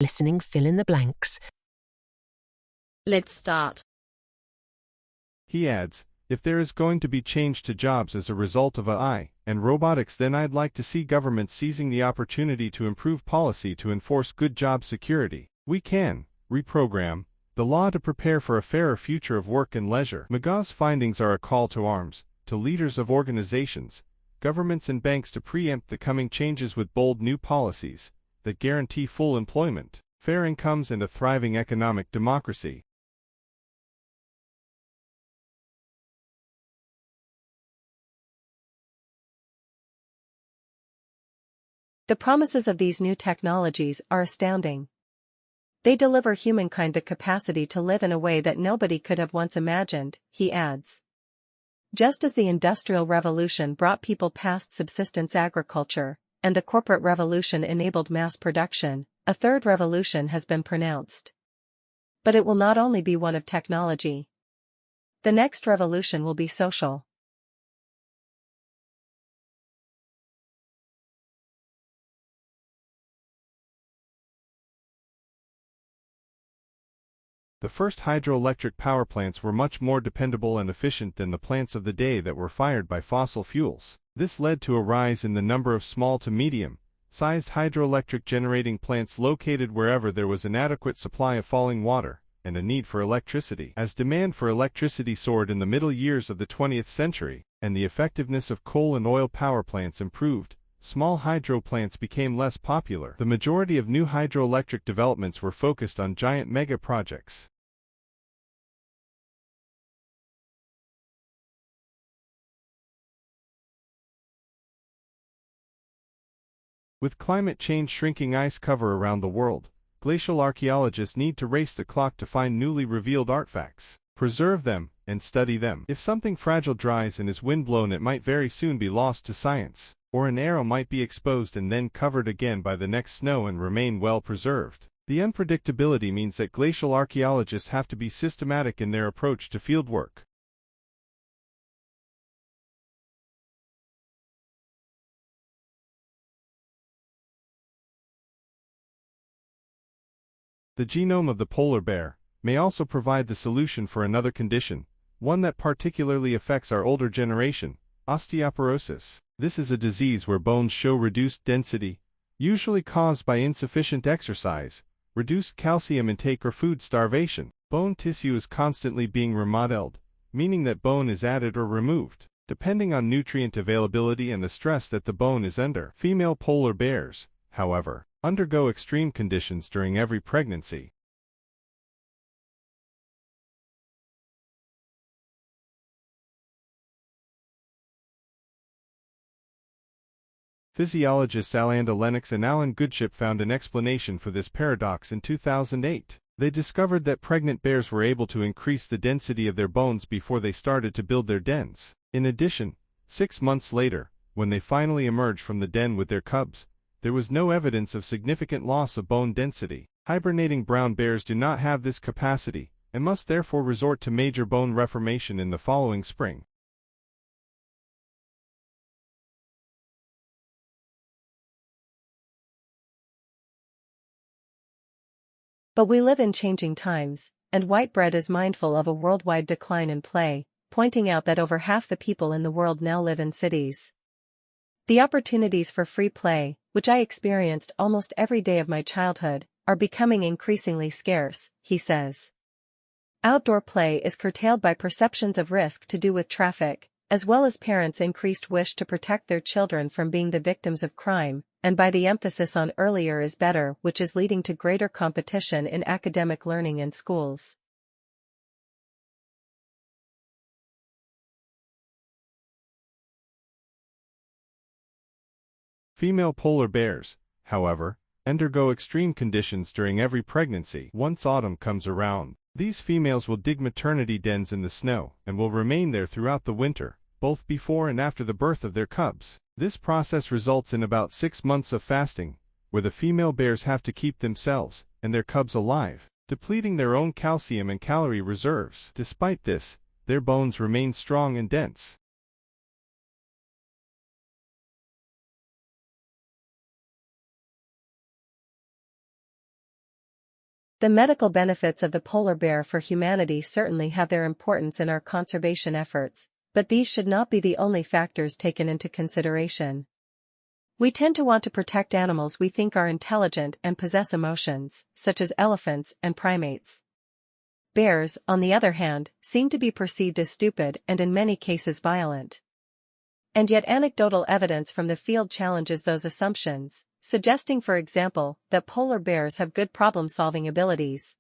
Listening Fill in the Blanks. Let's start. He adds, if there is going to be change to jobs as a result of AI and robotics, then I'd like to see government seizing the opportunity to improve policy to enforce good job security. We can reprogram the law to prepare for a fairer future of work and leisure. McGaw's findings are a call to arms to leaders of organizations, governments and banks to preempt the coming changes with bold new policies that guarantee full employment, fair incomes and a thriving economic democracy. The promises of these new technologies are astounding. They deliver humankind the capacity to live in a way that nobody could have once imagined, he adds. Just as the Industrial Revolution brought people past subsistence agriculture, and the corporate revolution enabled mass production, a third revolution has been pronounced. But it will not only be one of technology. The next revolution will be social. The first hydroelectric power plants were much more dependable and efficient than the plants of the day that were fired by fossil fuels. This led to a rise in the number of small to medium-sized hydroelectric generating plants located wherever there was an adequate supply of falling water and a need for electricity. As demand for electricity soared in the middle years of the 20th century, and the effectiveness of coal and oil power plants improved, small hydro plants became less popular. The majority of new hydroelectric developments were focused on giant mega projects. With climate change shrinking ice cover around the world, glacial archaeologists need to race the clock to find newly revealed artifacts, preserve them, and study them. If something fragile dries and is windblown, it might very soon be lost to science, or an arrow might be exposed and then covered again by the next snow and remain well preserved. The unpredictability means that glacial archaeologists have to be systematic in their approach to fieldwork. The genome of the polar bear may also provide the solution for another condition, one that particularly affects our older generation, osteoporosis. This is a disease where bones show reduced density, usually caused by insufficient exercise, reduced calcium intake or food starvation. Bone tissue is constantly being remodeled, meaning that bone is added or removed, depending on nutrient availability and the stress that the bone is under. Female polar bears, however, undergo extreme conditions during every pregnancy. Physiologists Alanda Lennox and Alan Goodship found an explanation for this paradox in 2008. They discovered that pregnant bears were able to increase the density of their bones before they started to build their dens. In addition, 6 months later, when they finally emerged from the den with their cubs, there was no evidence of significant loss of bone density. Hibernating brown bears do not have this capacity, and must therefore resort to major bone reformation in the following spring. But we live in changing times, and Whitebread is mindful of a worldwide decline in play, pointing out that over half the people in the world now live in cities. The opportunities for free play, which I experienced almost every day of my childhood, are becoming increasingly scarce, he says. Outdoor play is curtailed by perceptions of risk to do with traffic, as well as parents' increased wish to protect their children from being the victims of crime, and by the emphasis on earlier is better, which is leading to greater competition in academic learning in schools. Female polar bears, however, undergo extreme conditions during every pregnancy. Once autumn comes around, these females will dig maternity dens in the snow and will remain there throughout the winter, both before and after the birth of their cubs. This process results in about 6 months of fasting, where the female bears have to keep themselves and their cubs alive, depleting their own calcium and calorie reserves. Despite this, their bones remain strong and dense. The medical benefits of the polar bear for humanity certainly have their importance in our conservation efforts, but these should not be the only factors taken into consideration. We tend to want to protect animals we think are intelligent and possess emotions, such as elephants and primates. Bears, on the other hand, seem to be perceived as stupid and in many cases violent. And yet anecdotal evidence from the field challenges those assumptions, suggesting for example, that polar bears have good problem-solving abilities.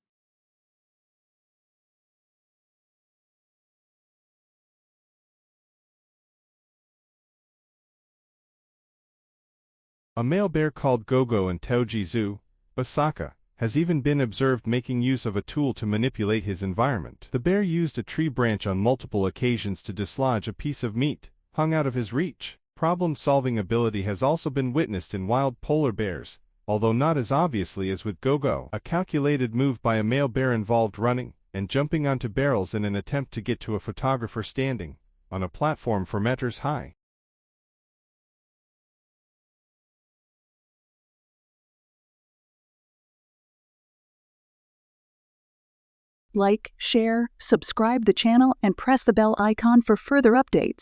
A male bear called Gogo in Toji Zoo, Osaka, has even been observed making use of a tool to manipulate his environment. The bear used a tree branch on multiple occasions to dislodge a piece of meat hung out of his reach. Problem-solving ability has also been witnessed in wild polar bears, although not as obviously as with Gogo. A calculated move by a male bear involved running and jumping onto barrels in an attempt to get to a photographer standing on a platform 4 meters high. Like, share, subscribe the channel, and press the bell icon for further updates.